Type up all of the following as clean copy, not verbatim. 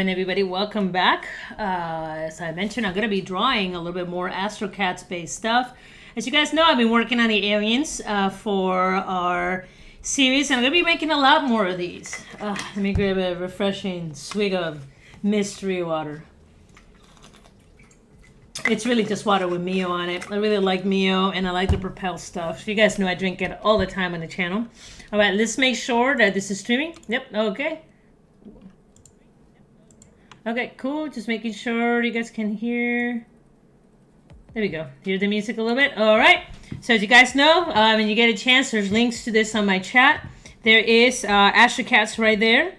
doing, everybody? Welcome back. As I mentioned, I'm going to be drawing a little bit more Astrocats based stuff. As you guys know, I've been working on the aliens for our series, and I'm going to be making a lot more of these. Let me grab a refreshing swig of mystery water. It's really just water with Mio on it. I really like Mio, and I like the Propel stuff. So you guys know I drink it all the time on the channel. All right, let's make sure that this is streaming. Yep, okay. Okay, cool. Just making sure you guys can hear. There we go. Hear the music a little bit. All right. So as you guys know, when you get a chance, there's links to this on my chat. There is Astrocats right there.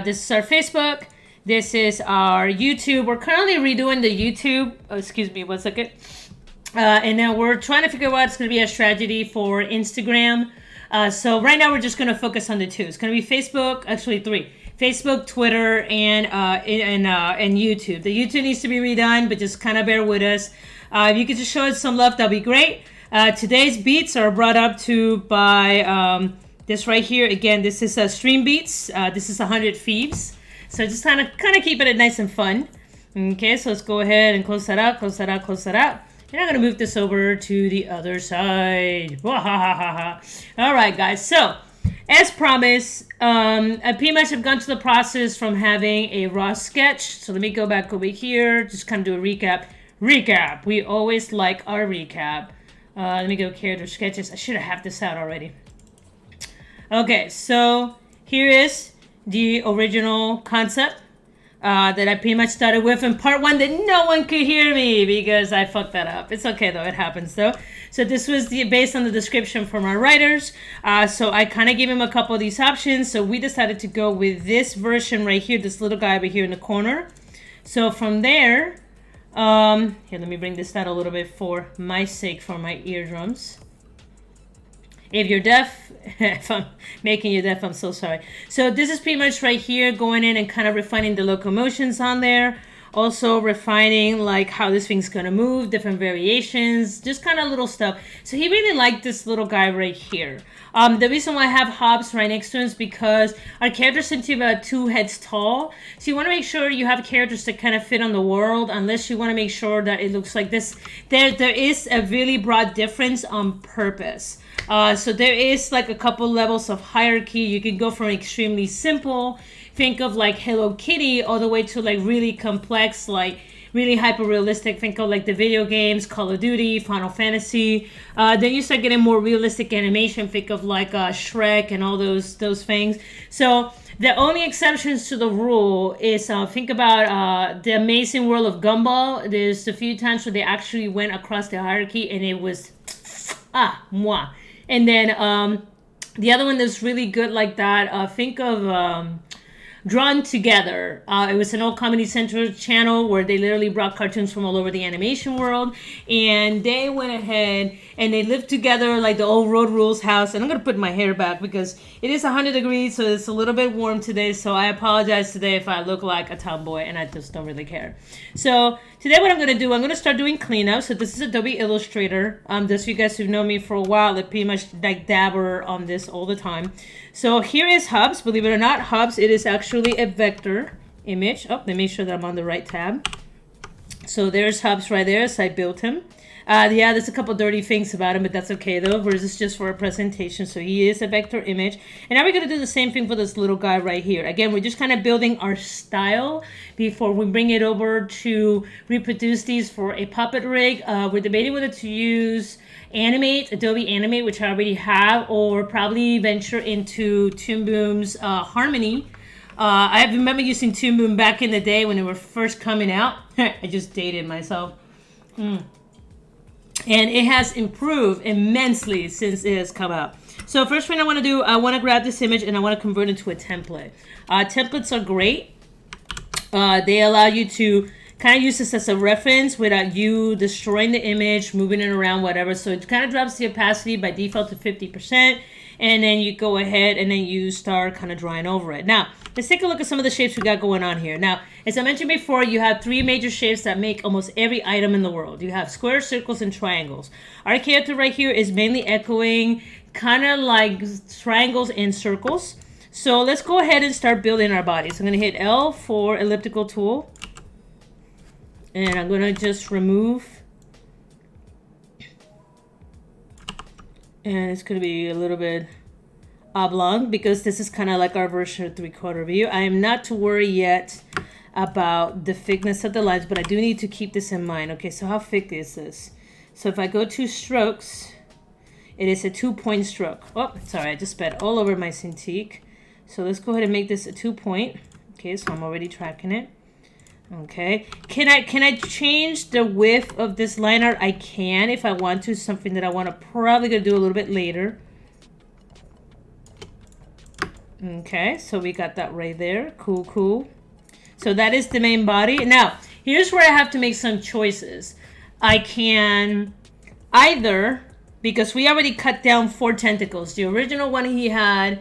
This is our Facebook. This is our YouTube. We're currently redoing the YouTube. Oh, excuse me, 1 second. And then we're trying to figure out what's going to be a strategy for Instagram. So right now we're just going to focus on the two. It's going to be Facebook, actually 3. Facebook, Twitter, and YouTube. The YouTube needs to be redone, but just kind of bear with us. If you could just show us some love, that'd be great. Today's beats are brought up to by this right here. Again, this is Stream Beats. This is 100 Thieves. So just kind of keep it nice and fun. Okay, so let's go ahead and close that out, close that out, close that out. And I'm going to move this over to the other side. All right, guys. So as promised, I pretty much have gone to the process from having a raw sketch. So let me go back over here. Just kind of do a recap. Recap. We always like our recap. Let me go character sketches. I should have this out already. Okay, so here is the original concept that I pretty much started with in part 1 that no one could hear me because I fucked that up. It's okay though, it happens though. So this was based on the description from our writers. So I kind of gave him a couple of these options. So we decided to go with this version right here, this little guy over here in the corner. So from there, here, let me bring this down a little bit for my sake, for my eardrums. If you're deaf, if I'm making you deaf, I'm so sorry. So this is pretty much right here, going in and kind of refining the locomotions on there. Also refining like how this thing's gonna move, different variations, just kind of little stuff. So he really liked this little guy right here. The reason why I have Hobbes right next to him is because our characters tend to be about 2 heads tall. So you want to make sure you have characters that kind of fit on the world, unless you want to make sure that it looks like this. There is a really broad difference on purpose. So there is like a couple levels of hierarchy. You can go from extremely simple, think of like Hello Kitty, all the way to like really complex, like really hyper realistic. Think of like the video games, Call of Duty, Final Fantasy. Then you start getting more realistic animation. Think of like Shrek and all those things. So the only exceptions to the rule is think about the Amazing World of Gumball. There's a few times where they actually went across the hierarchy and it was moi. And then the other one that's really good like that, think of Drawn Together. It was an old Comedy Central channel where they literally brought cartoons from all over the animation world, and they went ahead and they lived together like the old Road Rules house. And I'm gonna put my hair back because it is 100 degrees, so it's a little bit warm today. So I apologize today if I look like a tomboy, and I just don't really care. So today what I'm gonna do, I'm gonna start doing cleanup. So this is Adobe Illustrator. Just for you guys who've known me for a while, I pretty much like dabber on this all the time. So here is Hobbes. Believe it or not, Hobbes, it is actually a vector image. Oh, let me make sure that I'm on the right tab. So there's Hobbes right there, so I built him. Yeah, there's a couple dirty things about him, but that's okay though, because it's just for a presentation. So he is a vector image. And now we're going to do the same thing for this little guy right here. Again, we're just kind of building our style before we bring it over to reproduce these for a puppet rig. We're debating whether to use Animate, Adobe Animate, which I already have, or probably venture into Toon Boom's Harmony. I remember using Toon Boom back in the day when they were first coming out. I just dated myself. And it has improved immensely since it has come out. So first thing I want to do, I want to grab this image and I want to convert it to a template. Templates are great. They allow you to kind of use this as a reference without you destroying the image, moving it around, whatever. So it kind of drops the opacity by default to 50%. And then you go ahead and then you start kind of drawing over it. Now, let's take a look at some of the shapes we got going on here. Now, as I mentioned before, you have 3 major shapes that make almost every item in the world. You have squares, circles, and triangles. Our character right here is mainly echoing kind of like triangles and circles. So let's go ahead and start building our body. So I'm going to hit L for elliptical tool. And I'm going to just remove. And it's going to be a little bit oblong because this is kind of like our version of 3/4 view. I am not to worry yet about the thickness of the lines, but I do need to keep this in mind. Okay, so how thick is this? So if I go to strokes, it is a 2-point stroke. Oh, sorry, I just sped all over my Cintiq. So let's go ahead and make this a 2-point. Okay, so I'm already tracking it. Okay, can I change the width of this line art? I can if I want to. Something that I want to probably gonna do a little bit later. Okay, so we got that right there. Cool, cool. So that is the main body. Now, here's where I have to make some choices. I can either, because we already cut down 4 tentacles. The original one he had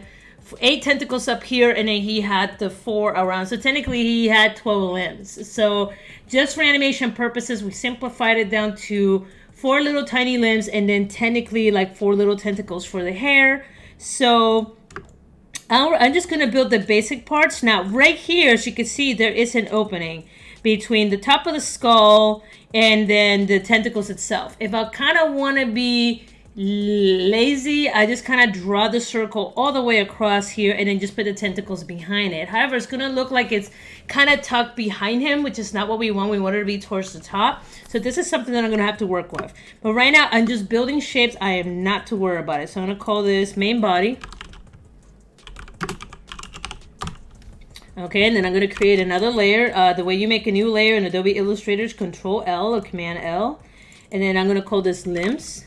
8 tentacles up here, and then he had the 4 around. So technically he had 12 limbs. So just for animation purposes, we simplified it down to 4 little tiny limbs, and then technically like 4 little tentacles for the hair. So I'm just going to build the basic parts. Now, right here, as you can see, there is an opening between the top of the skull and then the tentacles itself. If I kind of want to be lazy, I just kind of draw the circle all the way across here and then just put the tentacles behind it. However, it's going to look like it's kind of tucked behind him, which is not what we want. We want it to be towards the top. So this is something that I'm going to have to work with. But right now, I'm just building shapes. I am not to worry about it. So I'm going to call this main body. Okay, and then I'm going to create another layer. The way you make a new layer in Adobe Illustrator is Control L or Command L. And then I'm going to call this limbs.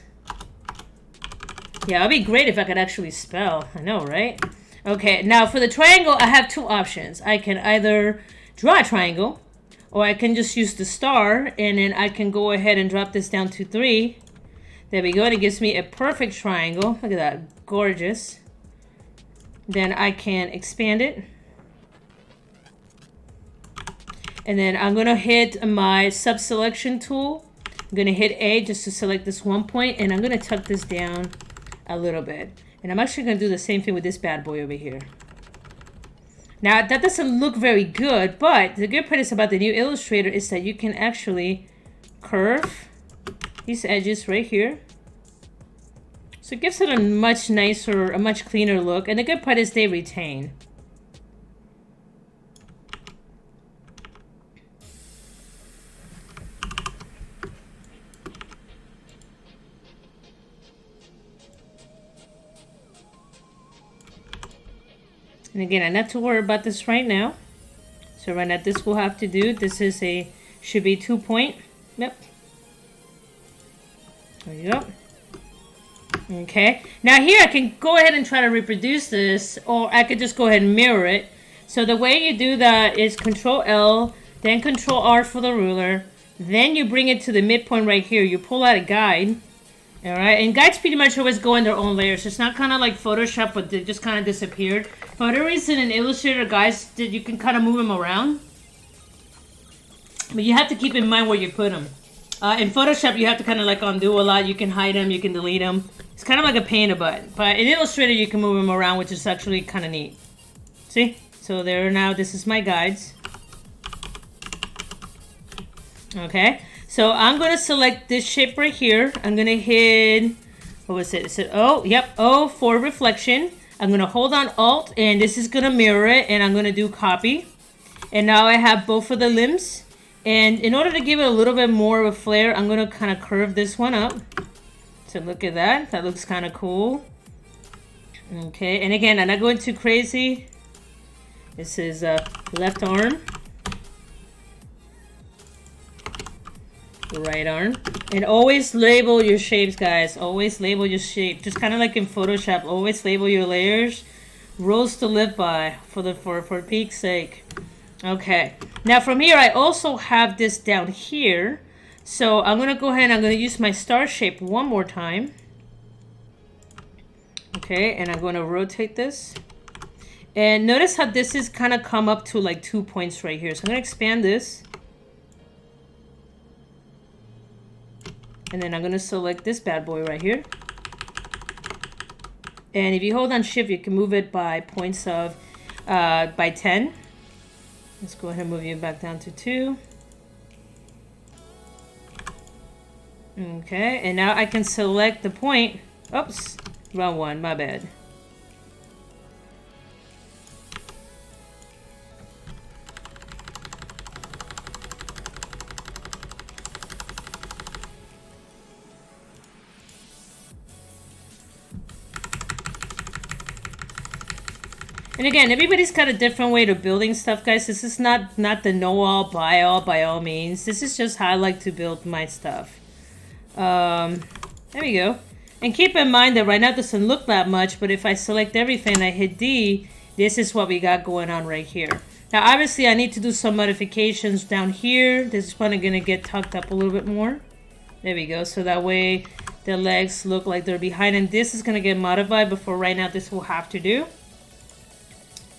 Yeah, it'd be great if I could actually spell. I know, right? Okay, now for the triangle, I have 2 options. I can either draw a triangle, or I can just use the star, and then I can go ahead and drop this down to 3. There we go, and it gives me a perfect triangle. Look at that, gorgeous. Then I can expand it. And then I'm going to hit my sub-selection tool. I'm going to hit A just to select this 1 point, and I'm going to tuck this down a little bit. And I'm actually going to do the same thing with this bad boy over here. Now, that doesn't look very good, but the good part is about the new Illustrator is that you can actually curve these edges right here. So it gives it a much nicer, a much cleaner look. And the good part is they retain. And again, I'm not to worry about this right now. So right now, this will have to do. This is should be 2 point. Yep. There you go. Okay. Now here, I can go ahead and try to reproduce this, or I could just go ahead and mirror it. So the way you do that is Control L, then Control R for the ruler. Then you bring it to the midpoint right here. You pull out a guide. All right, and guides pretty much always go in their own layers. It's not kind of like Photoshop, but they just kind of disappeared. For whatever reason, in Illustrator, guys, you can kind of move them around. But you have to keep in mind where you put them. In Photoshop, you have to kind of like undo a lot. You can hide them, you can delete them. It's kind of like a pain in the butt. But in Illustrator, you can move them around, which is actually kind of neat. See? So there now, this is my guides. Okay. So I'm going to select this shape right here. I'm going to hit, what was it? It said O, yep, O for reflection. I'm going to hold on Alt, and this is going to mirror it, and I'm going to do copy. And now I have both of the limbs. And in order to give it a little bit more of a flare, I'm going to kind of curve this one up. So look at that. That looks kind of cool. Okay, and again, I'm not going too crazy. This is left arm. Right arm. And always label your shapes, guys. Always label your shape. Just kind of like in Photoshop, always label your layers. Rules to live by for peak's sake. Okay. Now from here, I also have this down here. So I'm going to go ahead and I'm going to use my star shape one more time. Okay, and I'm going to rotate this. And notice how this is kind of come up to like 2 points right here. So I'm going to expand this. And then I'm going to select this bad boy right here. And if you hold on shift, you can move it by points of, by 10. Let's go ahead and move you back down to 2. Okay, and now I can select the point. Oops, wrong one, my bad. And again, everybody's got a different way to building stuff, guys. This is not the know-all, buy-all by all means. This is just how I like to build my stuff. There we go. And keep in mind that right now it doesn't look that much, but if I select everything and I hit D, this is what we got going on right here. Now, obviously, I need to do some modifications down here. This is probably going to get tucked up a little bit more. There we go. So that way the legs look like they're behind, and this is going to get modified before right now this will have to do.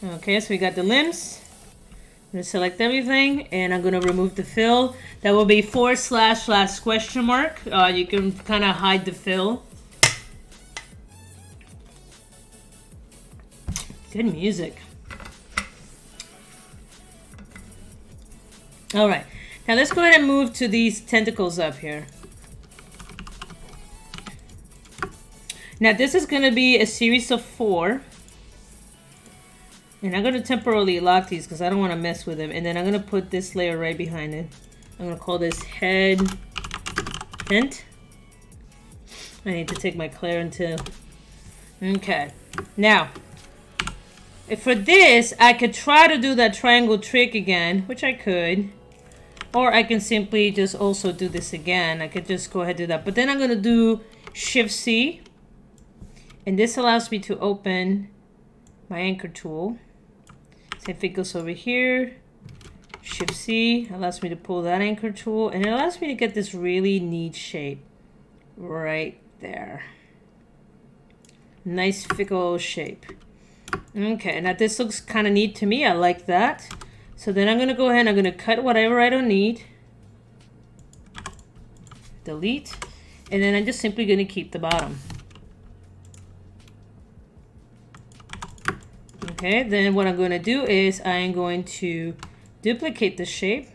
Okay, so we got the limbs. I'm going to select everything, and I'm going to remove the fill. That will be / question mark. You can kind of hide the fill. Good music. All right, now let's go ahead and move to these tentacles up here. Now this is going to be a series of 4. And I'm going to temporarily lock these because I don't want to mess with them. And then I'm going to put this layer right behind it. I'm going to call this head hint. I need to take my Clarin too. Okay. Now, for this, I could try to do that triangle trick again, which I could. Or I can simply just also do this again. I could just go ahead and do that. But then I'm going to do Shift C. And this allows me to open my anchor tool. So if it goes over here, Shift C allows me to pull that anchor tool, and it allows me to get this really neat shape right there. Nice fickle shape. Okay, now this looks kind of neat to me. I like that. So then I'm going to go ahead and I'm going to cut whatever I don't need. Delete. And then I'm just simply going to keep the bottom. Okay, then what I'm going to do is I am going to duplicate the shape.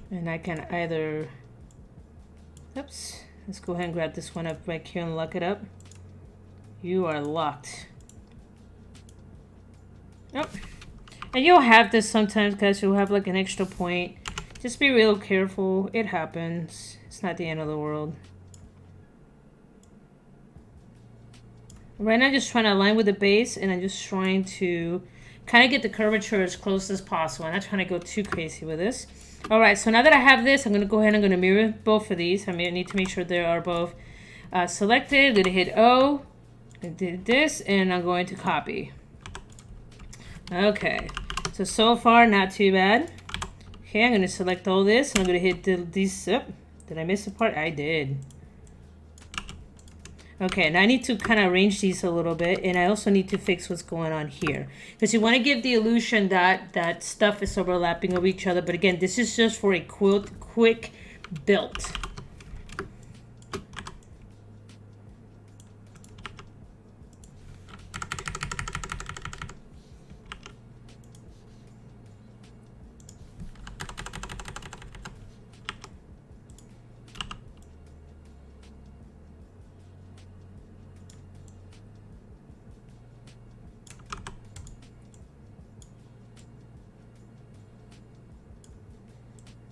And I can either, oops, let's go ahead and grab this one up right here and lock it up. You are locked. Oh, and you'll have this sometimes, guys. You'll have like an extra point. Just be real careful. It happens. It's not the end of the world. Right now I'm just trying to align with the base, and I'm just trying to kind of get the curvature as close as possible. I'm not trying to go too crazy with this. All right, so now that I have this, I'm going to go ahead and I'm going to mirror both of these. I need to make sure they are both selected. I'm going to hit O. I did this, and I'm going to copy. Okay, so far not too bad. Okay, I'm going to select all this, and I'm going to hit these up. Did I miss a part? I did. Okay, and I need to kind of arrange these a little bit, and I also need to fix what's going on here. Because you want to give the illusion that stuff is overlapping over each other, but again, this is just for a quick build.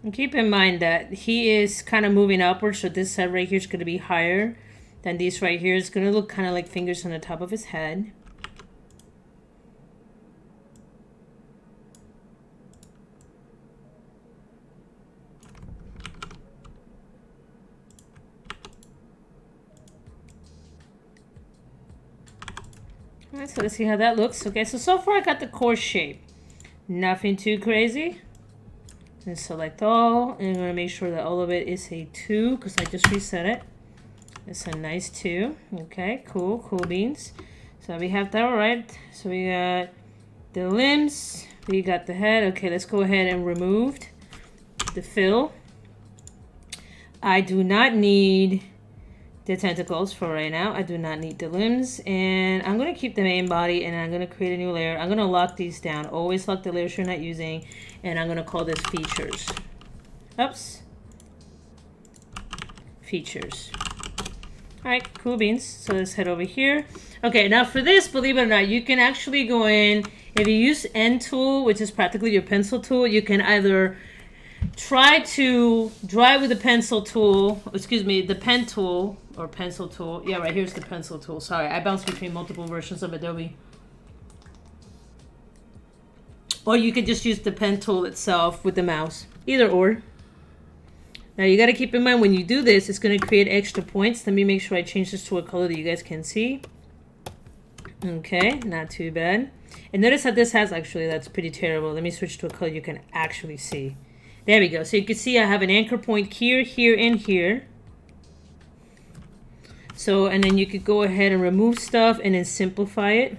And keep in mind that he is kind of moving upwards, so this side right here is going to be higher than these right here. It's going to look kind of like fingers on the top of his head. Alright, so let's see how that looks. Okay, so far I got the core shape. Nothing too crazy. And select all, and I'm going to make sure that all of it is a 2 because I just reset it. It's a nice 2. Okay, cool beans. So we have that right. So we got the limbs. We got the head. Okay, let's go ahead and remove the fill. I do not need the tentacles for right now. I do not need the limbs. And I'm going to keep the main body, and I'm going to create a new layer. I'm going to lock these down. Always lock the layers you're not using. And I'm going to call this features. Oops. Features. All right, cool beans. So let's head over here. Okay, now for this, believe it or not, you can actually go in. If you use End tool, which is practically your pencil tool, you can either try to draw with the pencil tool, excuse me, the pen tool or pencil tool. Yeah, right, here's the pencil tool. Sorry, I bounce between multiple versions of Adobe. Or you could just use the pen tool itself with the mouse. Either or. Now you got to keep in mind when you do this, it's going to create extra points. Let me make sure I change this to a color that you guys can see. Okay, not too bad. And notice how this has actually, that's pretty terrible. Let me switch to a color you can actually see. There we go. So you can see I have an anchor point here, here, and here. So, and then you could go ahead and remove stuff and then simplify it.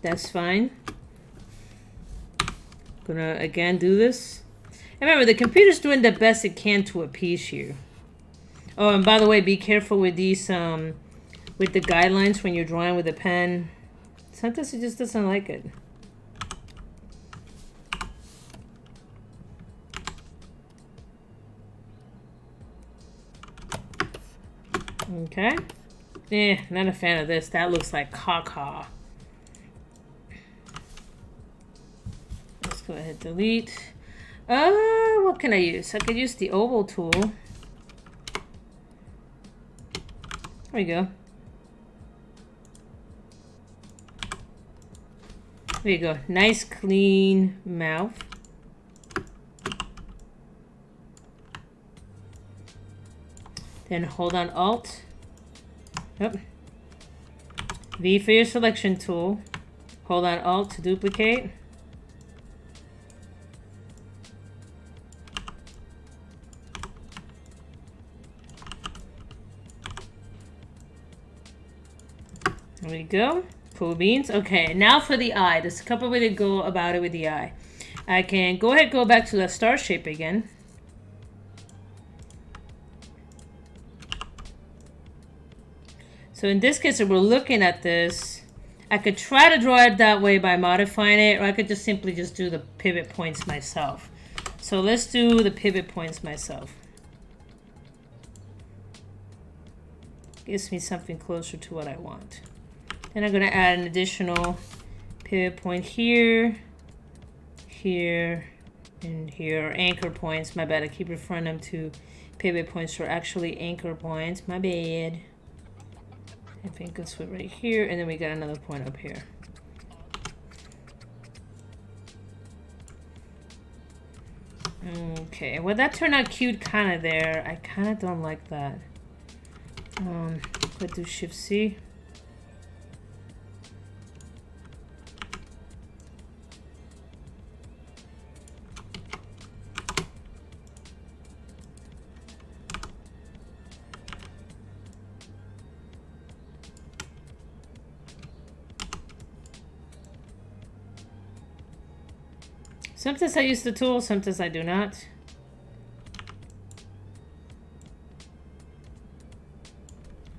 That's fine. Gonna again do this. And remember, the computer's doing the best it can to appease you. Oh, and by the way, be careful with these, with the guidelines when you're drawing with a pen. Sometimes it just doesn't like it. Okay. Not a fan of this. That looks like caca. Let's go ahead, delete. What can I use? I could use the oval tool. There we go. There you go. Nice, clean mouth. Then hold on Alt. Yep. V for your selection tool. Hold on Alt to duplicate. There we go. Cool beans. Okay, now for the eye. There's a couple of ways to go about it with the eye. I can go ahead, go back to the star shape again. So in this case, if we're looking at this, I could try to draw it that way by modifying it, or I could just simply just do the pivot points myself. So let's do the pivot points myself. Gives me something closer to what I want. Then I'm going to add an additional pivot point here, here, and here, or anchor points. My bad, I keep referring them to pivot points, or actually anchor points. My bad. I think let's put right here, and then we got another point up here. Okay, well that turned out cute kind of there. I kind of don't like that. Let's do Shift C. Sometimes I use the tool, sometimes I do not.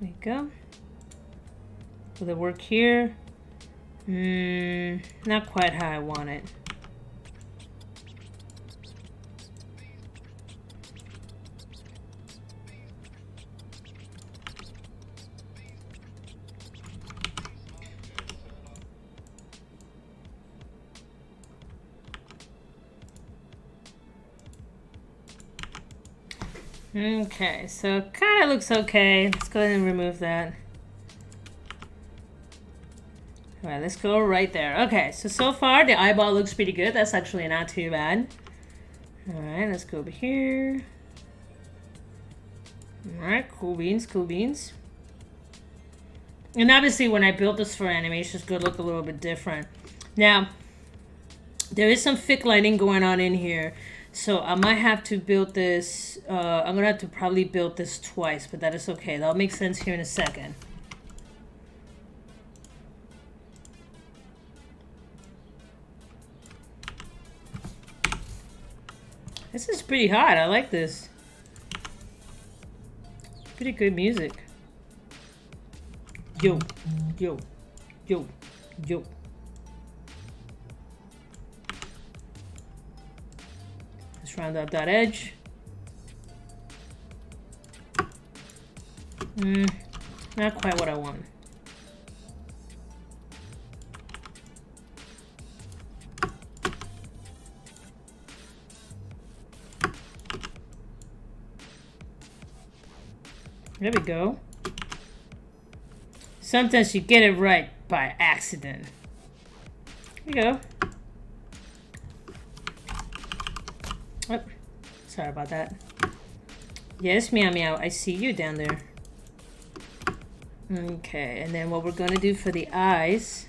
There we go. Will it work here? Not quite how I want it. Okay, so kind of looks okay. Let's go ahead and remove that. All right, let's go right there. Okay, so far the eyeball looks pretty good. That's actually not too bad. All right, let's go over here. All right, cool beans, cool beans. And obviously when I built this for animation, it's going to look a little bit different. Now, there is some thick lighting going on in here. So I might have to build this, I'm going to have to probably build this twice, but that is okay. That'll make sense here in a second. This is pretty hot. I like this. Pretty good music. Yo, yo, yo, yo. Let's round out that edge. Not quite what I want. There we go. Sometimes you get it right by accident. Here we go. Oh, sorry about that. Yes, meow meow. I see you down there. Okay, and then what we're going to do for the eyes.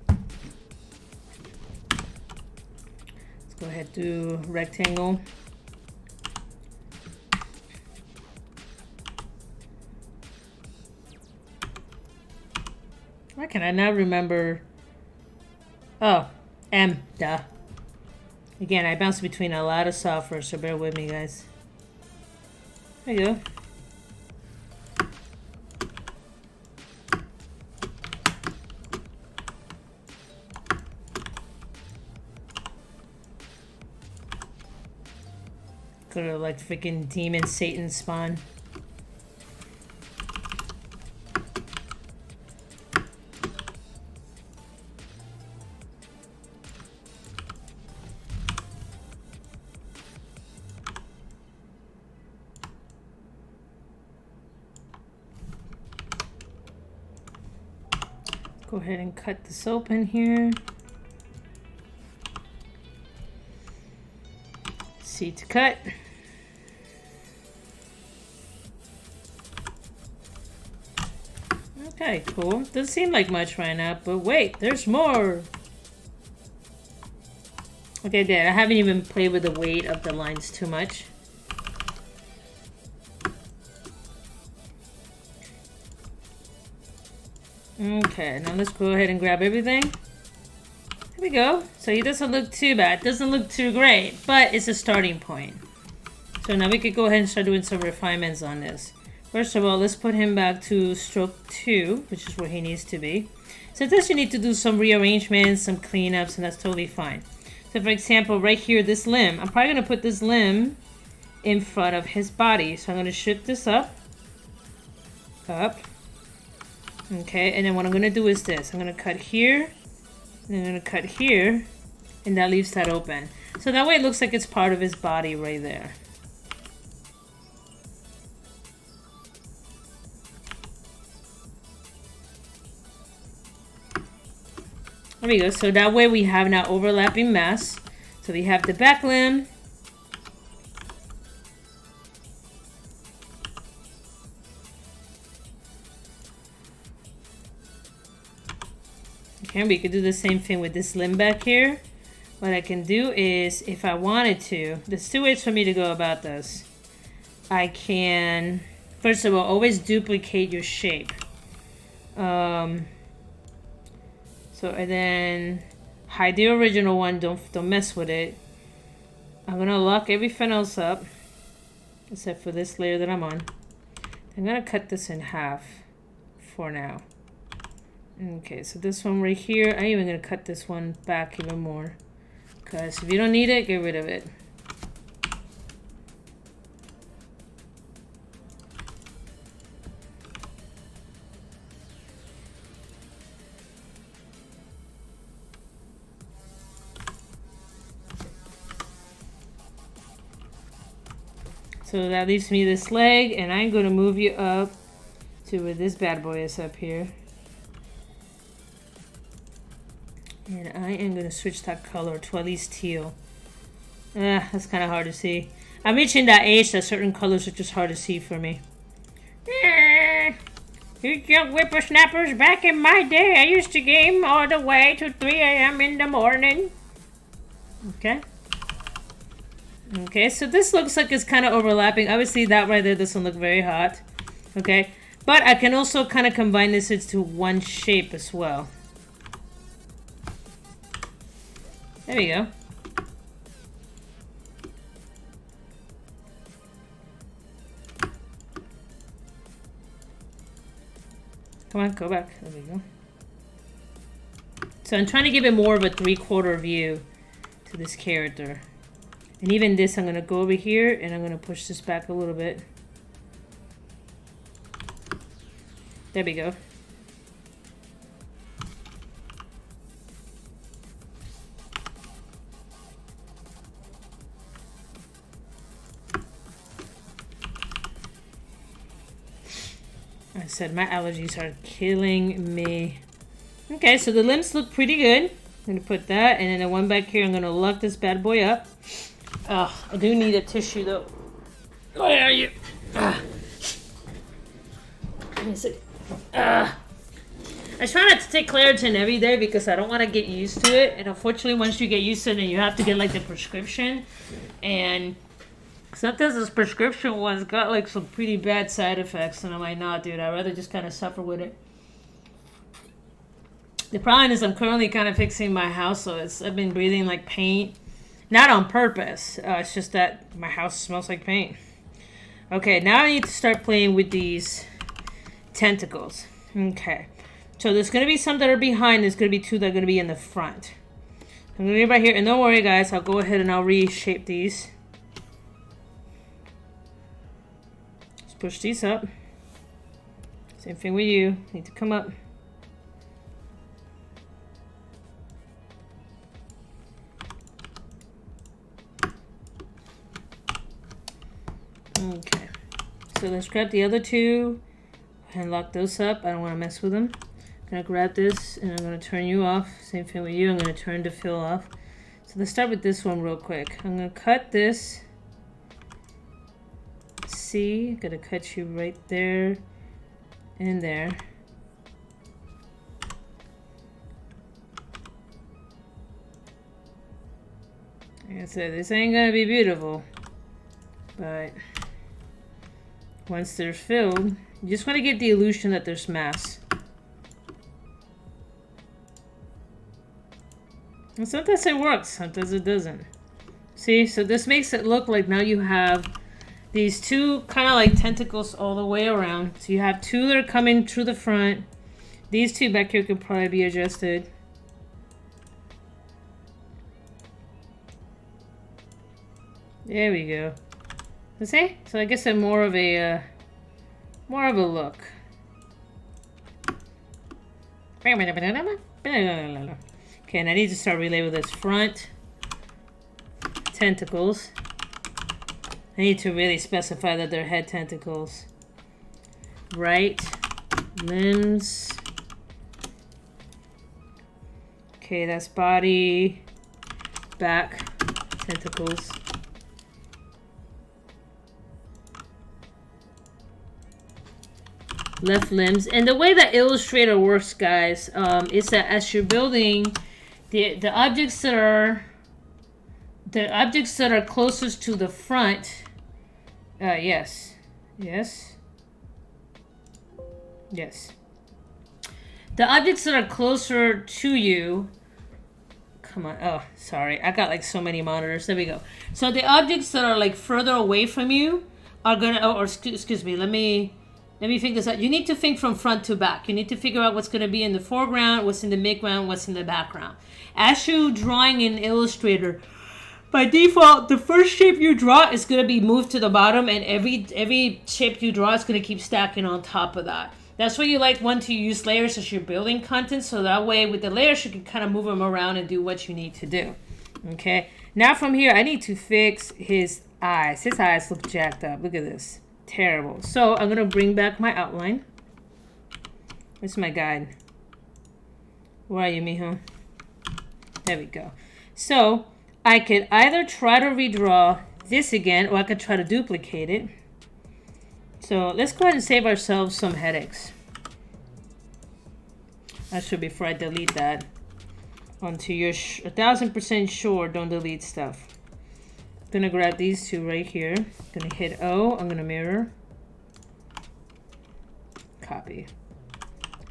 Let's go ahead and do rectangle. Why can I not remember? Oh, M, duh. Again, I bounce between a lot of software, so bear with me, guys. There you go. Could have like freaking demon Satan spawn. Go ahead and cut this open here. C to cut. Okay, cool. Doesn't seem like much right now, but wait, there's more. Okay, Dad, I haven't even played with the weight of the lines too much. Okay, now let's go ahead and grab everything. There we go. So he doesn't look too bad. Doesn't look too great, but it's a starting point. So now we could go ahead and start doing some refinements on this. First of all, let's put him back to stroke 2, which is where he needs to be. So this you need to do some rearrangements, some cleanups, and that's totally fine. So for example, right here, this limb, I'm probably gonna put this limb in front of his body. So I'm gonna shift this up. Okay, and then what I'm gonna do is this. I'm gonna cut here, and I'm gonna cut here, and that leaves that open. So that way it looks like it's part of his body right there. There we go. So that way we have now overlapping mass. So we have the back limb. Okay, we could do the same thing with this limb back here. What I can do is, if I wanted to, there's two ways for me to go about this. I can, first of all, always duplicate your shape. And then hide the original one. Don't mess with it. I'm gonna lock everything else up, except for this layer that I'm on. I'm gonna cut this in half for now. Okay, so this one right here, I'm even gonna cut this one back even more, because if you don't need it, get rid of it. So that leaves me this leg, and I'm gonna move you up to where this bad boy is up here. And I am going to switch that color to at least teal. That's kind of hard to see. I'm reaching that age that certain colors are just hard to see for me. You young whippersnappers, back in my day, I used to game all the way to 3 a.m. in the morning. Okay. Okay, so this looks like it's kind of overlapping. Obviously, that right there doesn't look very hot. Okay. But I can also kind of combine this into one shape as well. There we go. Come on, go back. There we go. So I'm trying to give it more of a 3/4 view to this character. And even this, I'm going to go over here and I'm going to push this back a little bit. There we go. I said my allergies are killing me. Okay, so the limbs look pretty good. I'm going to put that, and then the one back here, I'm going to lock this bad boy up. I do need a tissue, though. Where are you? Give me a second. I try not to take Claritin every day because I don't want to get used to it. And unfortunately, once you get used to it, then you have to get, like, the prescription. And sometimes those prescription ones got, like, some pretty bad side effects. And I'm like, nah, dude, I'd rather just kind of suffer with it. The problem is I'm currently kind of fixing my house, so I've been breathing like paint. Not on purpose. It's just that my house smells like paint. Okay, now I need to start playing with these tentacles. Okay. So there's going to be some that are behind. There's going to be 2 that are going to be in the front. I'm going to be right here. And don't worry, guys. I'll go ahead and I'll reshape these. Let's push these up. Same thing with you. Need to come up. Okay, so let's grab the other 2 and lock those up. I don't want to mess with them. I'm going to grab this and I'm going to turn you off. Same thing with you. I'm going to turn the fill off. So let's start with this one real quick. I'm going to cut this. See, I'm going to cut you right there and there. Like I said, this ain't going to be beautiful, but once they're filled, you just want to get the illusion that there's mass. And sometimes it works, sometimes it doesn't. See, so this makes it look like now you have these 2 kind of like tentacles all the way around. So you have 2 that are coming through the front. These 2 back here could probably be adjusted. There we go. See? So I guess I'm more of a look. Okay, and I need to start relating with this front tentacles. I need to really specify that they're head tentacles. Right limbs. Okay, that's body, back tentacles. Left limbs. And the way that Illustrator works, guys, is that as you're building the objects that are closest to the front, yes. The objects that are closer to you, come on, oh, sorry, I got like so many monitors. There we go. So the objects that are like further away from you are gonna, or excuse me, let me figure this out. You need to think from front to back. You need to figure out what's going to be in the foreground, what's in the midground, what's in the background. As you're drawing in Illustrator, by default, the first shape you draw is going to be moved to the bottom, and every shape you draw is going to keep stacking on top of that. That's why you want to use layers as you're building content, so that way with the layers you can kind of move them around and do what you need to do. Okay, now from here I need to fix his eyes. His eyes look jacked up. Look at this. Terrible. So I'm gonna bring back my outline. Where's my guide? Where are you, mijo? There we go. So I could either try to redraw this again, or I could try to duplicate it. So let's go ahead and save ourselves some headaches. Actually, before I delete that, until you're 1000% sure, don't delete stuff. Gonna grab these 2 right here. Gonna hit O. I'm gonna mirror. Copy.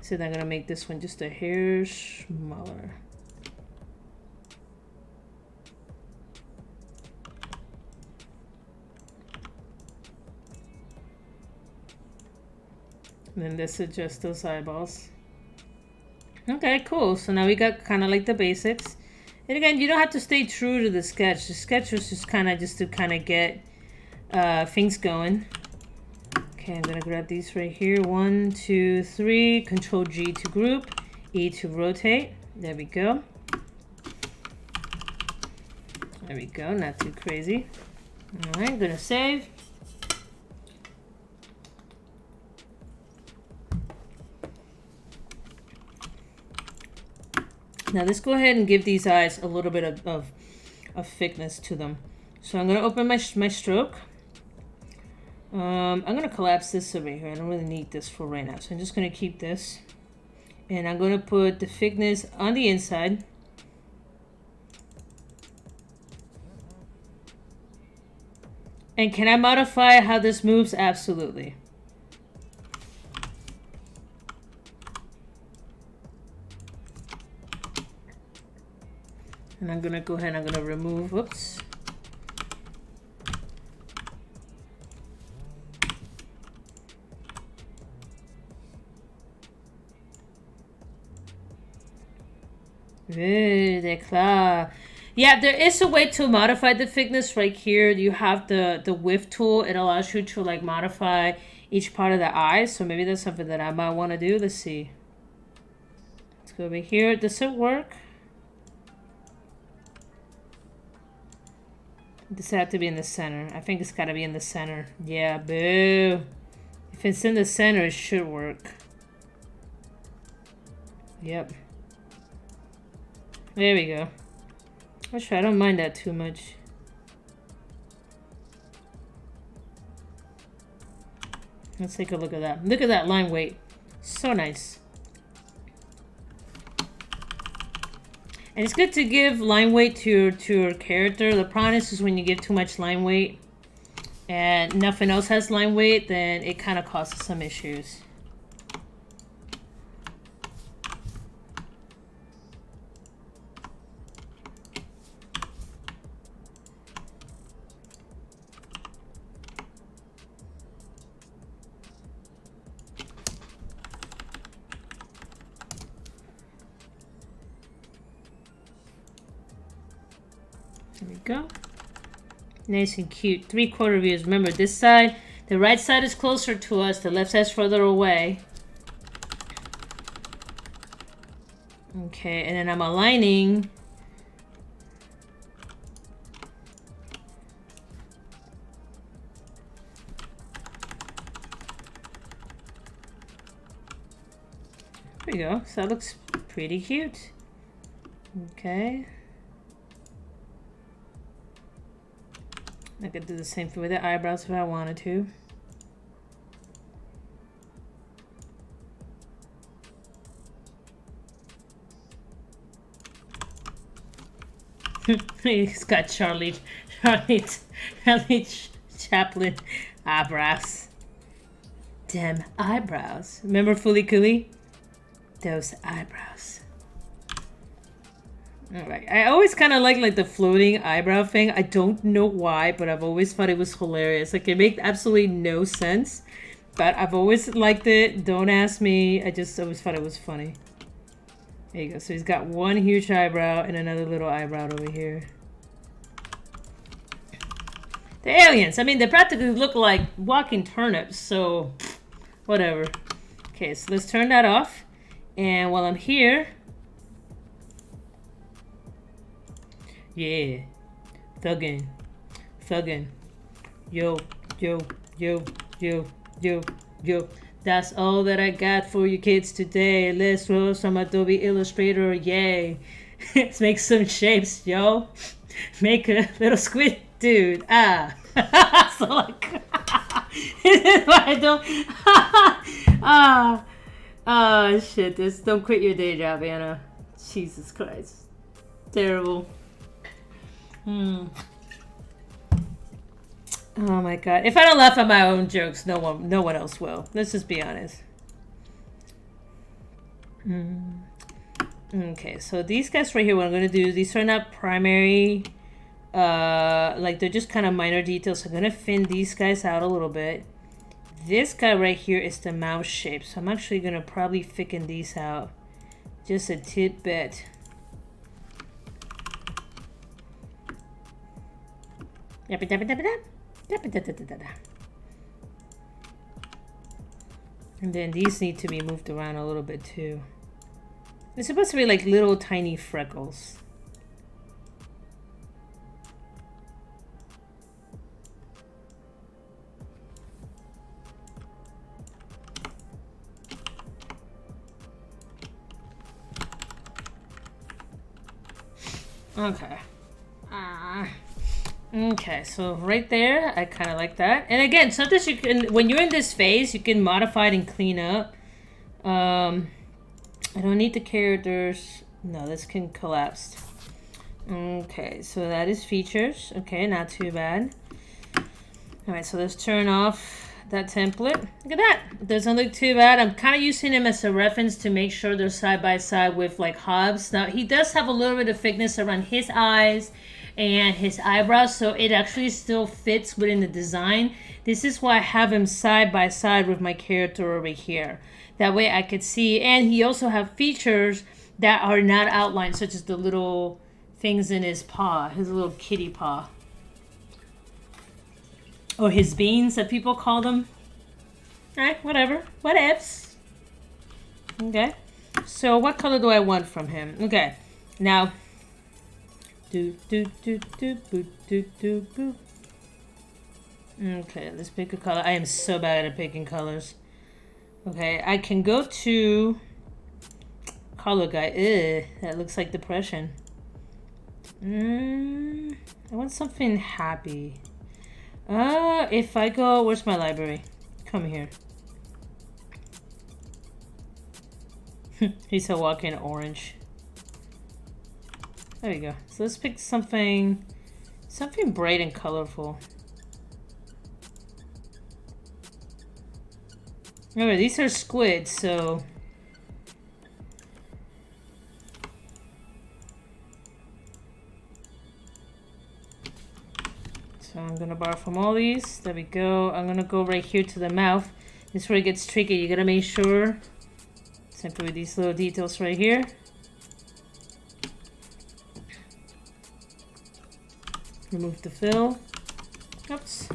So then I'm gonna make this one just a hair smaller. And then let's adjust those eyeballs. Okay, cool. So now we got kind of like the basics. And again, you don't have to stay true to the sketch. The sketch was just kind of to get things going. Okay, I'm gonna grab these right here. 1, 2, 3. Control G to group, E to rotate. There we go. There we go. Not too crazy. All right, gonna save. Now let's go ahead and give these eyes a little bit of thickness to them. So I'm gonna open my stroke. I'm gonna collapse this over here. I don't really need this for right now, so I'm just gonna keep this, and I'm gonna put the thickness on the inside. And can I modify how this moves? Absolutely. And I'm gonna go ahead and I'm gonna remove, whoops. Very clear. Yeah, there is a way to modify the thickness right here. You have the width tool. It allows you to like modify each part of the eye. So maybe that's something that I might want to do. Let's see. Let's go over here. Does it work? Does it have to be in the center? I think it's got to be in the center. Yeah, boo. If it's in the center, it should work. Yep. There we go. Actually, I don't mind that too much. Let's take a look at that. Look at that line weight. So nice. And it's good to give line weight to your character. The problem is when you give too much line weight and nothing else has line weight, then it kind of causes some issues. There we go. Nice and cute. 3/4 views. Remember, this side, the right side is closer to us, the left side is further away. Okay, and then I'm aligning. There we go. So that looks pretty cute. Okay. I could do the same thing with the eyebrows if I wanted to. He's got Charlie Chaplin eyebrows. Damn eyebrows. Remember Fooly Cooly? Those eyebrows. Alright, I always kind of like the floating eyebrow thing. I don't know why, but I've always thought it was hilarious. Like, it makes absolutely no sense, but I've always liked it. Don't ask me. I just always thought it was funny. There you go. So he's got one huge eyebrow and another little eyebrow over here. The aliens. I mean, they practically look like walking turnips, so whatever. Okay, so let's turn that off. And while I'm here... Yeah, thuggin', yo, yo, yo, yo, yo, yo. That's all that I got for you kids today. Let's roll some Adobe Illustrator, yay. Let's make some shapes, yo. Make a little squid dude, ah. So like, this is why I don't, oh shit, just don't quit your day job, Anna. Jesus Christ, terrible. Oh my god. If I don't laugh at my own jokes, no one else will. Let's just be honest. Okay, so these guys right here, what I'm gonna do, these are not primary, like they're just kind of minor details. So I'm gonna thin these guys out a little bit. this guy right here is the mouse shape. So I'm actually going to probably thicken these out just a tidbit. And then these need to be moved around a little bit too. It's supposed to be like little tiny freckles. Okay. Okay, so right there, I kind of like that. And again, sometimes you can, when you're in this phase, you can modify it and clean up. I don't need the characters. No, this can collapse. Okay, so that is features. Okay, not too bad. All right, so let's turn off that template. Look at that. It doesn't look too bad. I'm kind of using him as a reference to make sure they're side by side with like Hobbes. Now, he does have a little bit of thickness around his eyes and his eyebrows, so it actually still fits within the design. This is why I have him side by side with my character over here. That way I could see, and he also have features that are not outlined, such as the little things in his paw, his little kitty paw. Or his beans that people call them. Alright, whatever. Whatevs. Okay. So what color do I want from him? Okay. Now, okay, let's pick a color. I am so bad at picking colors. Okay, I can go to color guide. Ew, that looks like depression. I want something happy. If I go, where's my library? Come here. He's a walking orange. There we go. So let's pick something bright and colorful. Remember, these are squids, so I'm gonna borrow from all these. There we go. I'm gonna go right here to the mouth. This is where it gets tricky. You gotta make sure. Simply with these little details right here. Remove the fill. Oops.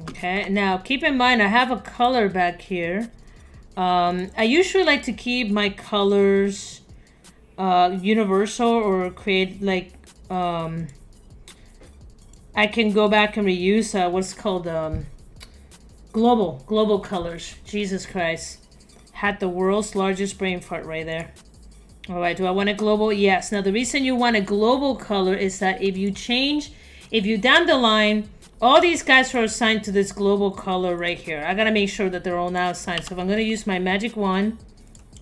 Okay, now keep in mind I have a color back here. I usually like to keep my colors universal or create like I can go back and reuse what's called global colors. Jesus Christ. Had the world's largest brain fart right there. All right, do I want a global? Yes. Now, the reason you want a global color is that if you down the line, all these guys are assigned to this global color right here. I got to make sure that they're all now assigned. So if I'm going to use my magic wand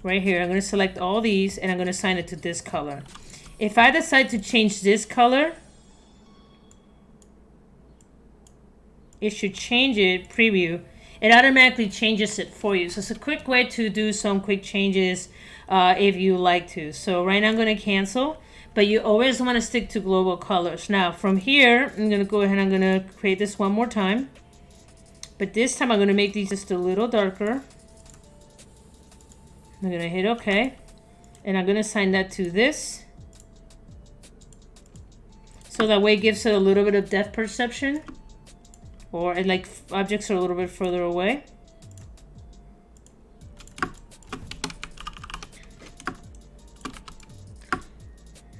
right here, I'm going to select all these and I'm going to assign it to this color. If I decide to change this color, it should change it, preview. It automatically changes it for you. So it's a quick way to do some quick changes if you like to. So right now I'm going to cancel, but you always want to stick to global colors. Now from here, I'm going to go ahead and I'm going to create this one more time. But this time I'm going to make these just a little darker. I'm going to hit OK. And I'm going to assign that to this. So that way it gives it a little bit of depth perception. Or like objects are a little bit further away.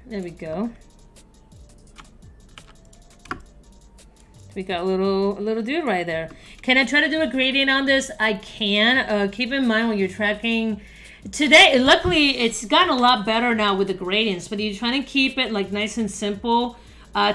There we go. We got a little dude right there. Can I try to do a gradient on this? I can. Keep in mind when you're tracking today, luckily it's gotten a lot better now with the gradients, but you're trying to keep it like nice and simple.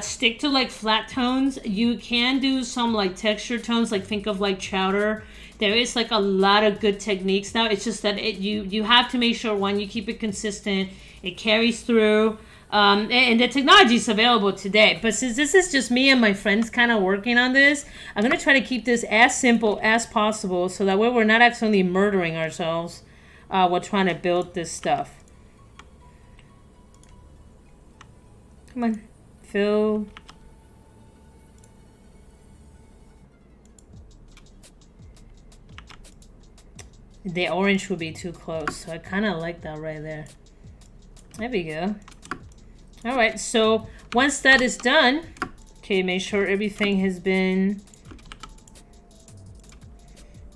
Stick to like flat tones. You can do some like texture tones, like think of like chowder. There is like a lot of good techniques now. It's just that you have to make sure, one, you keep it consistent, it carries through. And the technology is available today. But since this is just me and my friends kind of working on this, I'm going to try to keep this as simple as possible so that way we're not accidentally murdering ourselves while trying to build this stuff. Come on. Fill. The orange would be too close. So I kind of like that right there. There we go. All right, so once that is done, okay, make sure everything has been...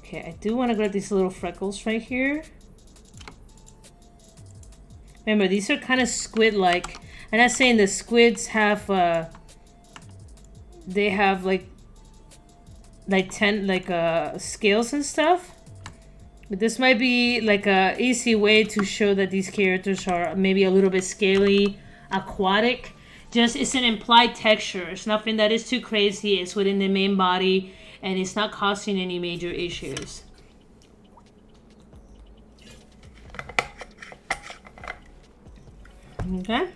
Okay, I do want to grab these little freckles right here. Remember, these are kind of squid-like. I'm not saying the squids have, they have like scales and stuff. But this might be like a easy way to show that these characters are maybe a little bit scaly, aquatic. Just, it's an implied texture. It's nothing that is too crazy. It's within the main body, and it's not causing any major issues. Okay.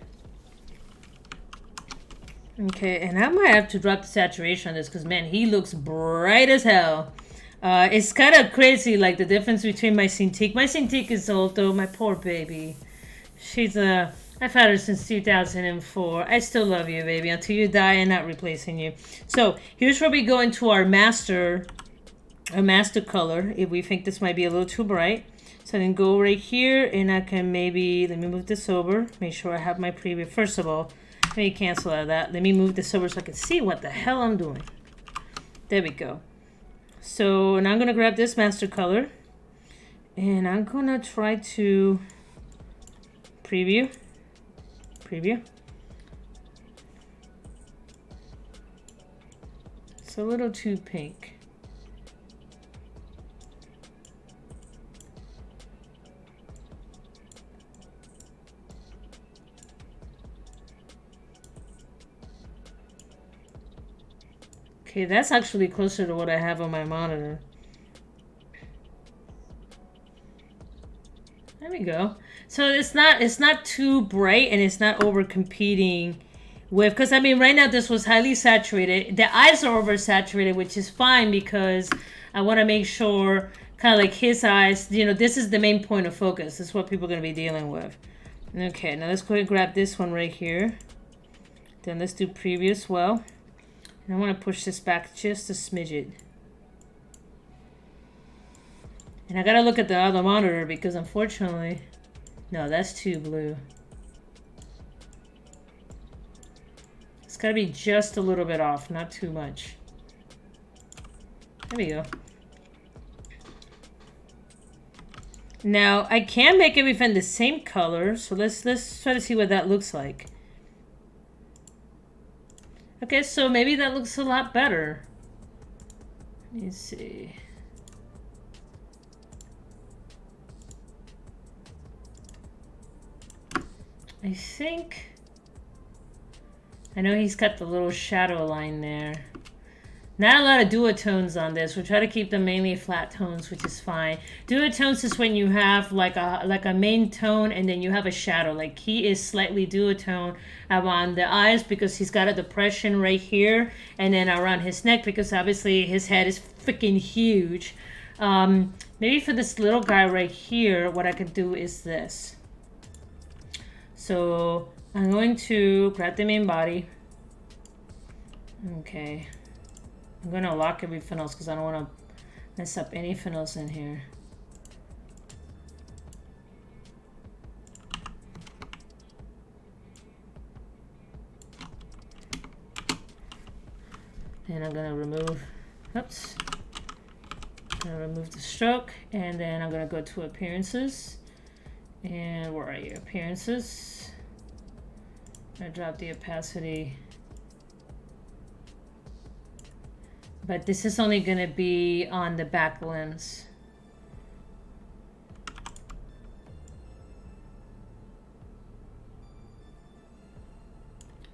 Okay, and I might have to drop the saturation on this because, man, he looks bright as hell. It's kind of crazy, like, the difference between my Cintiq. My Cintiq is old, though. My poor baby. She's, I've had her since 2004. I still love you, baby. Until you die, I'm not replacing you. So, here's where we go into our master color, if we think this might be a little too bright. So then go right here, and I can maybe, let me move this over. Make sure I have my preview. First of all, let me cancel out of that. Let me move this over so I can see what the hell I'm doing. There we go. So now I'm going to grab this master color, and I'm going to try to preview. It's a little too pink. Okay, that's actually closer to what I have on my monitor. There we go. So it's not too bright, and it's not over competing with, because I mean right now this was highly saturated. The eyes are oversaturated, which is fine because I want to make sure kind of like his eyes, you know, this is the main point of focus. This is what people are going to be dealing with. Okay, now let's go ahead and grab this one right here. Then let's do preview as well. And I want to push this back just a smidget. And I gotta look at the other monitor because unfortunately, no, that's too blue. It's gotta be just a little bit off, not too much. There we go. Now I can make everything the same color, so let's try to see what that looks like. Okay, so maybe that looks a lot better. Let me see. I think... I know he's got the little shadow line there. Not a lot of duotones on this. We'll try to keep them mainly flat tones, which is fine. Duotones is when you have like a main tone and then you have a shadow. Like he is slightly duotone around the eyes because he's got a depression right here, and then around his neck because obviously his head is freaking huge. Maybe for this little guy right here, what I could do is this. So I'm going to grab the main body. Okay. I'm going to lock everything else because I don't want to mess up anything else in here. And I'm going to remove, oops. I'm going to remove the stroke, and then I'm going to go to appearances. And where are you? Appearances. I'm going to drop the opacity. But this is only going to be on the back lens.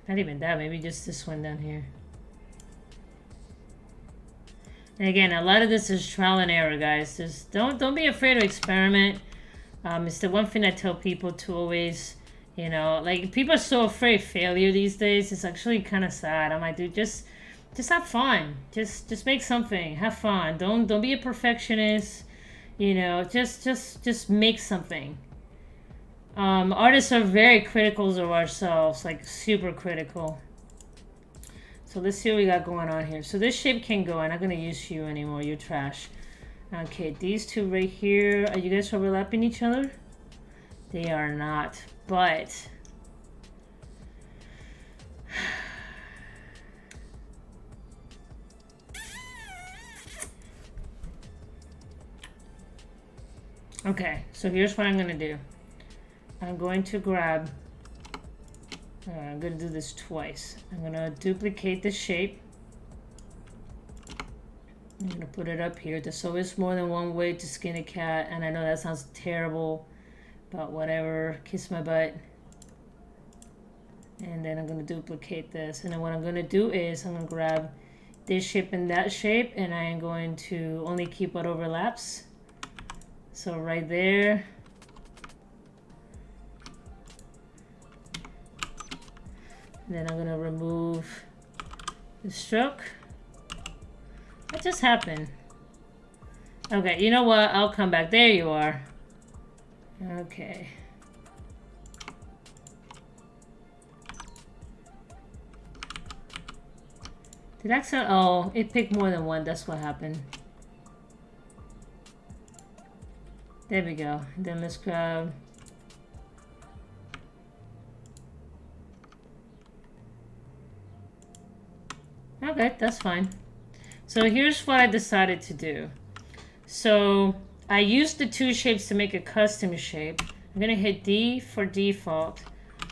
Not even that, maybe just this one down here. And again, a lot of this is trial and error, guys. Just don't be afraid to experiment. It's the one thing I tell people to always, you know, like people are so afraid of failure these days. It's actually kind of sad. I'm like, dude, just have fun. Just make something. Have fun. Don't be a perfectionist. You know, just make something. Artists are very critical of ourselves, like super critical. So let's see what we got going on here. So this shape can go. I'm not gonna use you anymore. You're trash. Okay, these two right here, are you guys overlapping each other? They are not, but okay, so here's what I'm going to do. I'm going to grab, I'm going to do this twice. I'm going to duplicate the shape. I'm going to put it up here. There's always more than one way to skin a cat, and I know that sounds terrible, but whatever, kiss my butt. And then I'm going to duplicate this, and then what I'm going to do is I'm going to grab this shape and that shape, and I am going to only keep what overlaps. So right there. And then I'm going to remove the stroke. What just happened? Okay, you know what? I'll come back. There you are. Okay. Did I oh, it picked more than one. That's what happened. There we go. Then let's grab. Okay, that's fine. So here's what I decided to do. So I used the two shapes to make a custom shape. I'm going to hit D for default.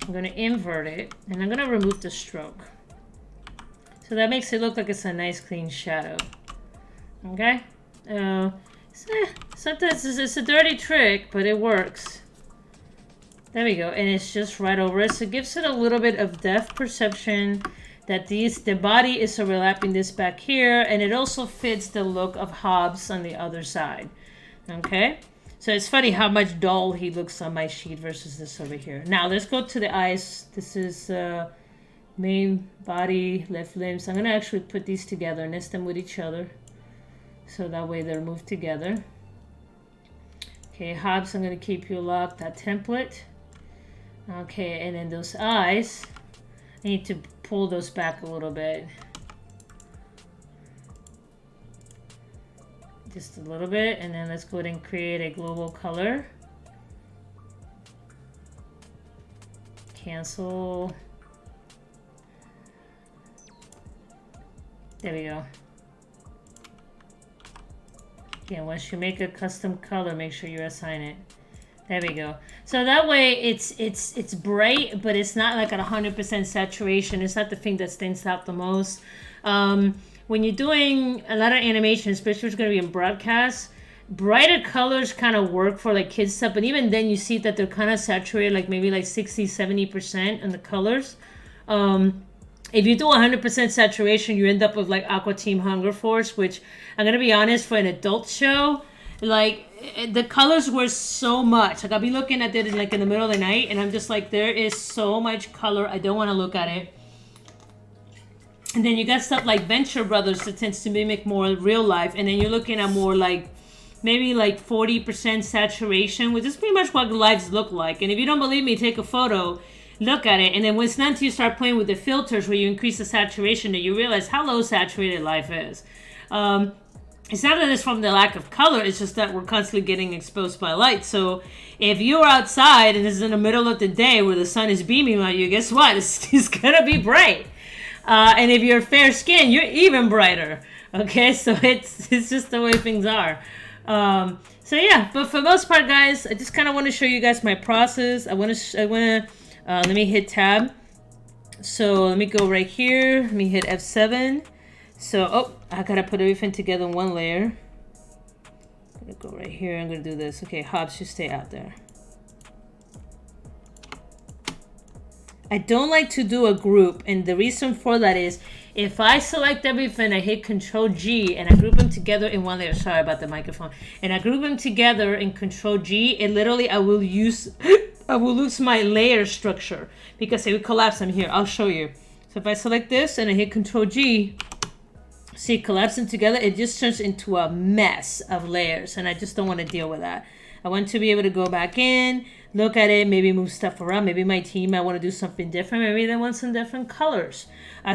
I'm going to invert it, and I'm going to remove the stroke. So that makes it look like it's a nice clean shadow. Okay? Sometimes it's a dirty trick, but it works. There we go. And it's just right over it. So it gives it a little bit of depth perception that the body is overlapping this back here, and it also fits the look of Hobbes on the other side. Okay? So it's funny how much dull he looks on my sheet versus this over here. Now let's go to the eyes. This is main body, left limbs. I'm going to actually put these together, nest them with each other. So that way they're moved together. Okay, Hobbes, I'm going to keep you locked, that template. Okay, and then those eyes, I need to pull those back a little bit. Just a little bit, and then let's go ahead and create a global color. Cancel. There we go. Again, once you make a custom color, make sure you assign it. There we go. So that way it's bright, but it's not like at 100% saturation. It's not the thing that stands out the most. When you're doing a lot of animation, especially if it's going to be in broadcast, brighter colors kind of work for like kids stuff. But even then you see that they're kind of saturated, like maybe like 60-70% in the colors. If you do 100% saturation, you end up with like Aqua Team Hunger Force, which I'm going to be honest, for an adult show, like the colors were so much. Like I'll be looking at it like in the middle of the night, and I'm just like, there is so much color. I don't want to look at it. And then you got stuff like Venture Brothers that tends to mimic more real life, and then you're looking at more like maybe like 40% saturation, which is pretty much what lives look like. And if you don't believe me, take a photo, look at it, and then when it's not until you start playing with the filters where you increase the saturation that you realize how low saturated life is. It's not that it's from the lack of color, it's just that we're constantly getting exposed by light. So if you're outside and it's in the middle of the day where the sun is beaming on you, guess what? It's gonna be bright. And if you're fair skinned, you're even brighter. Okay, so it's just the way things are. So yeah, but for the most part, guys, I just kind of want to show you guys my process. I want to let me hit tab. So let me go right here. Let me hit F7. So, oh, I gotta put everything together in one layer. I'm gonna go right here. I'm gonna do this. Okay, Hobbes, you stay out there. I don't like to do a group, and the reason for that is if I select everything, I hit Control G and I group them together in one layer. Sorry about the microphone. And I group them together in Control G, and literally I will lose my layer structure because it will collapse. I'm here. I'll show you. So if I select this and I hit Control G, see, collapsing together, it just turns into a mess of layers, and I just don't want to deal with that. I want to be able to go back in, look at it, maybe move stuff around. Maybe my team, I want to do something different. Maybe they want some different colors.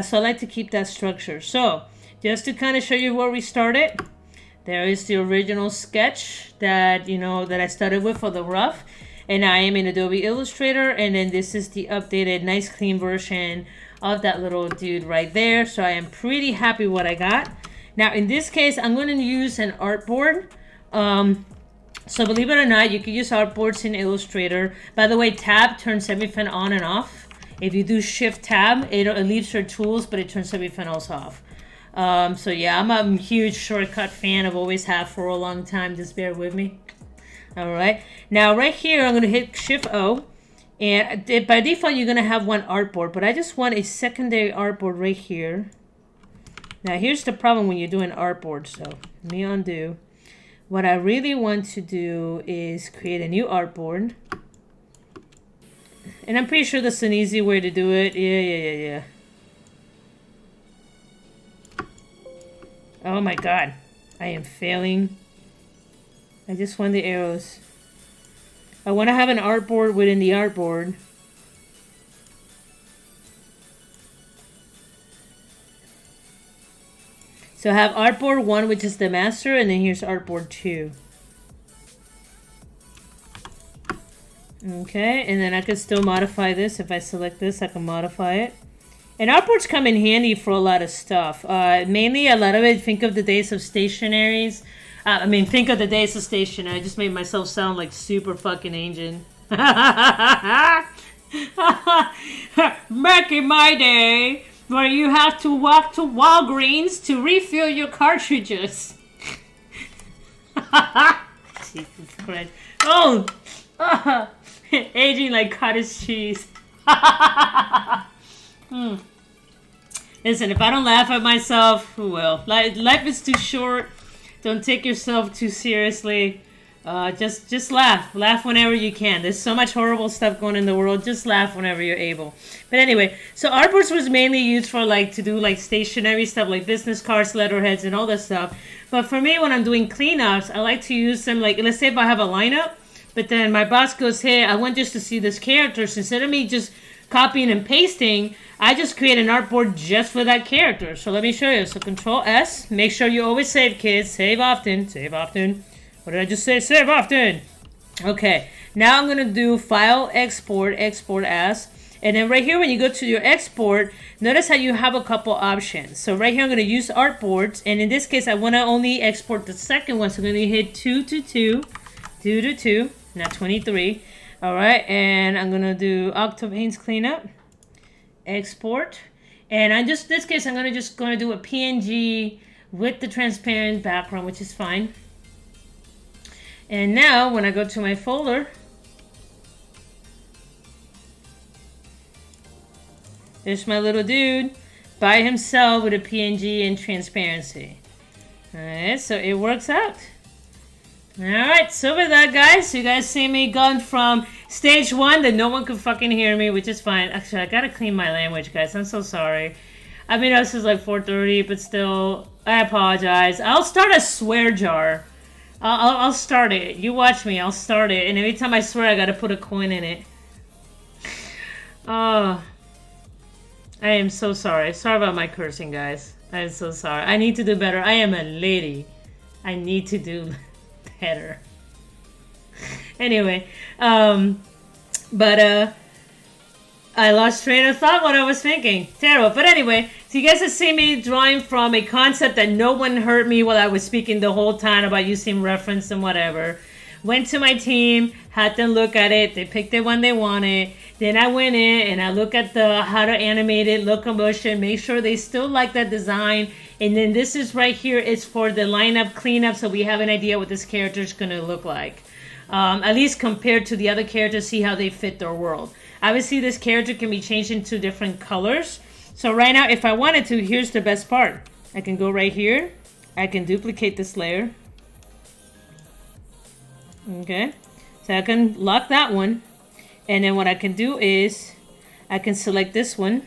So I like to keep that structure. So just to kind of show you where we started, There is the original sketch that, you know, that I started with for the rough. And I am in Adobe Illustrator. And then this is the updated, nice, clean version of that little dude right there. So I am pretty happy what I got. Now, in this case, I'm going to use an artboard. So believe it or not, you can use artboards in Illustrator. By the way, tab turns everything on and off. If you do shift tab, it leaves your tools, but it turns everything else off. So yeah, I'm a huge shortcut fan. I've always have for a long time. Just bear with me. All right. Now right here, I'm going to hit Shift O. And by default, you're going to have one artboard. But I just want a secondary artboard right here. Now here's the problem when you're doing artboard. So let me undo. What I really want to do is create a new artboard. And I'm pretty sure that's an easy way to do it. Yeah. Oh my god. I am failing. I just want the arrows. I want to have an artboard within the artboard. So I have artboard 1, which is the master, and then here's artboard 2. Okay, and then I can still modify this. If I select this, I can modify it. And artboards come in handy for a lot of stuff. Mainly, a lot of it, think of the days of stationaries. Think of the days of stationery. I just made myself sound like super fucking ancient. Back in my day, where you have to walk to Walgreens to refill your cartridges. Jesus Christ. Oh! Aging like cottage cheese. Listen, if I don't laugh at myself, who will? Life is too short. Don't take yourself too seriously. Just laugh. Laugh whenever you can. There's so much horrible stuff going in the world. Just laugh whenever you're able. But anyway, so artboards was mainly used for to do stationery stuff like business cards, letterheads, and all that stuff. But for me, when I'm doing cleanups, I like to use them let's say if I have a lineup, but then my boss goes, hey, I want just to see this character. So instead of me just copying and pasting, I just create an artboard just for that character. So let me show you. So Control S. Make sure you always save, kids. Save often. Save often. What did I just say? Save often. Okay. Now I'm going to do File, Export, Export As. And then right here, when you go to your export, notice how you have a couple options. So right here, I'm going to use artboards. And in this case, I want to only export the second one. So I'm going to hit 2 to 2. 2 to 2. Not 23. All right. And I'm going to do Octovains cleanup. Export. And in this case, I'm going to do a PNG with the transparent background, which is fine. And now when I go to my folder, there's my little dude by himself with a PNG and transparency. All right, so it works out. All right, so with that, guys, you guys see me gone from stage 1 that no one could fucking hear me, which is fine. Actually, I gotta clean my language, guys. I'm so sorry. I mean, this is 4:30, but still, I apologize. I'll start a swear jar. I'll start it. You watch me. I'll start it. And every time I swear, I gotta put a coin in it. Oh, I am so sorry. Sorry about my cursing, guys. I'm so sorry. I need to do better. I am a lady. I need to do better. Anyway, I lost train of thought what I was thinking. Terrible. But anyway, so you guys have seen me drawing from a concept that no one heard me while I was speaking the whole time about using reference and whatever. Went to my team, had them look at it. They picked the one they wanted. Then I went in and I look at how to animate it, locomotion, make sure they still like that design. And then this is right here is for the lineup cleanup, so we have an idea what this character is going to look like. At least compared to the other characters, see how they fit their world. Obviously, this character can be changed into different colors. So right now, if I wanted to, here's the best part. I can go right here. I can duplicate this layer. Okay. So I can lock that one. And then what I can do is I can select this one.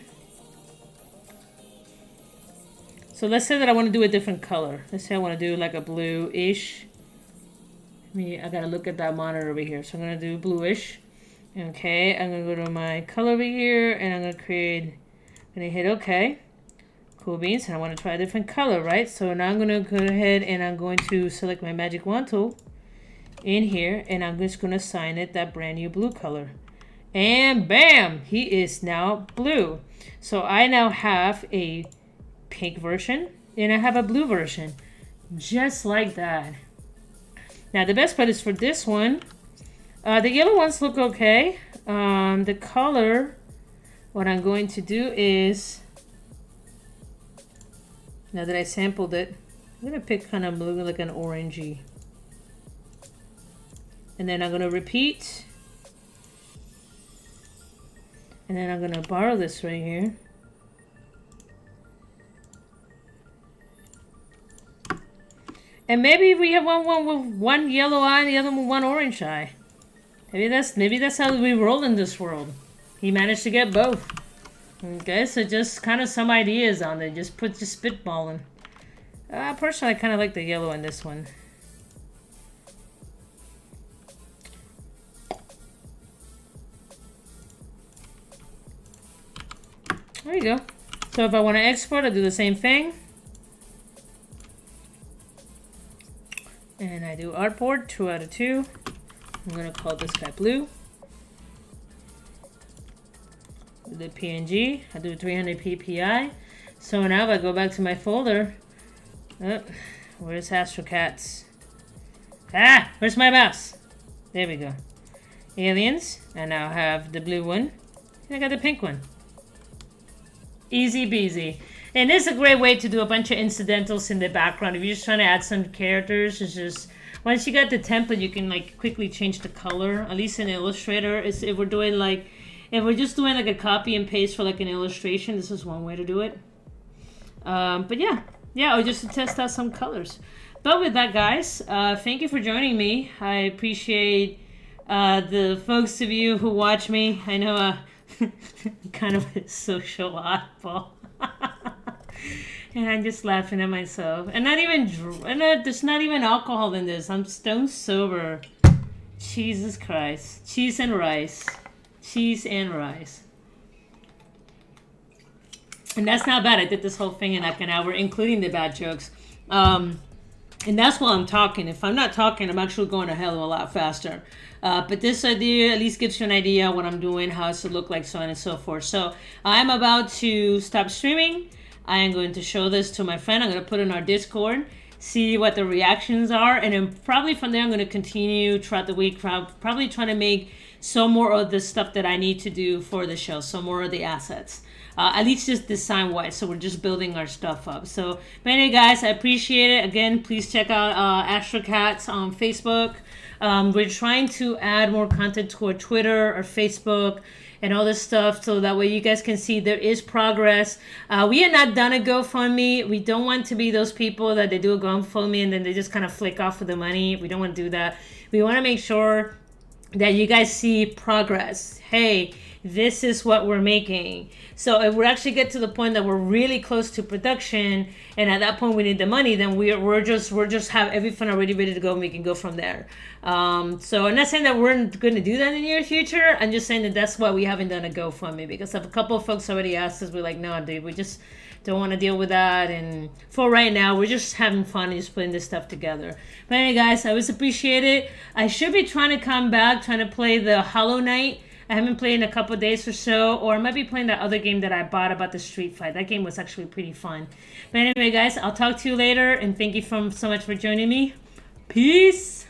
So let's say that I want to do a different color. Let's say I want to do a bluish. I gotta look at that monitor over here. So I'm gonna do bluish. Okay, I'm gonna go to my color over here and I'm gonna hit OK. Cool beans, and I want to try a different color, right? So now I'm going to go ahead and I'm going to select my magic wand tool in here, and I'm just going to assign it that brand new blue color. And bam, he is now blue. So I now have a pink version and I have a blue version, just like that. Now the best part is for this one, the yellow ones look okay. The color, what I'm going to do is, now that I sampled it, I'm going to pick kind of blue, like an orangey. And then I'm going to repeat. And then I'm going to borrow this right here. And maybe we have one with one yellow eye and the other with one orange eye. Maybe that's how we roll in this world. He managed to get both. Okay, so just kind of some ideas on there. Just spitballing. Personally, I kind of like the yellow in this one. There you go. So if I want to export, I do the same thing. And I do artboard, 2 out of 2. I'm going to call this guy blue. The PNG, I do 300 ppi. So now if I go back to my folder, where's Astrocats? Where's my mouse? There we go. Aliens, I now have the blue one, and I got the pink one. Easy peasy. And it's a great way to do a bunch of incidentals in the background. If you're just trying to add some characters, it's just, once you got the template, you can like quickly change the color. At least in Illustrator, if we're doing like, if we're just doing like a copy and paste for like an illustration, this is one way to do it. But yeah, or just to test out some colors. But with that, guys, thank you for joining me. I appreciate the folks of you who watch me. I know kind of a social oddball. And I'm just laughing at myself. And not even, there's not even alcohol in this. I'm stone sober. Jesus Christ. Cheese and rice. Cheese and rice. And that's not bad. I did this whole thing in like an hour, including the bad jokes. And that's while I'm talking. If I'm not talking, I'm actually going to hell of a lot faster. But this idea at least gives you an idea what I'm doing, how it should look like, so on and so forth. So I'm about to stop streaming. I am going to show this to my friend. I'm going to put it in our Discord, see what the reactions are. And then probably from there, I'm going to continue throughout the week, probably trying to make some more of the stuff that I need to do for the show, some more of the assets. At least just design-wise, so we're just building our stuff up. So, but anyway, guys, I appreciate it. Again, please check out Astrocats on Facebook. We're trying to add more content to our Twitter or Facebook and all this stuff, so that way you guys can see there is progress. We are not done a GoFundMe. We don't want to be those people that they do a GoFundMe and then they just kind of flick off with the money. We don't want to do that. We want to make sure that you guys see progress. Hey, this is what we're making. So if we actually get to the point that we're really close to production, and at that point we need the money, then we're just have everything already ready to go, and we can go from there. So I'm not saying that we're going to do that in the near future. I'm just saying that that's why we haven't done a GoFundMe, because a couple of folks already asked us. We're like, no, dude, we just don't want to deal with that. And for right now, we're just having fun and just putting this stuff together. But anyway, guys, I always appreciate it. I should be trying to come back, trying to play the Hollow Knight. I haven't played in a couple of days or so, or I might be playing that other game that I bought about the street fight. That game was actually pretty fun. But anyway, guys, I'll talk to you later, and thank you so much for joining me. Peace!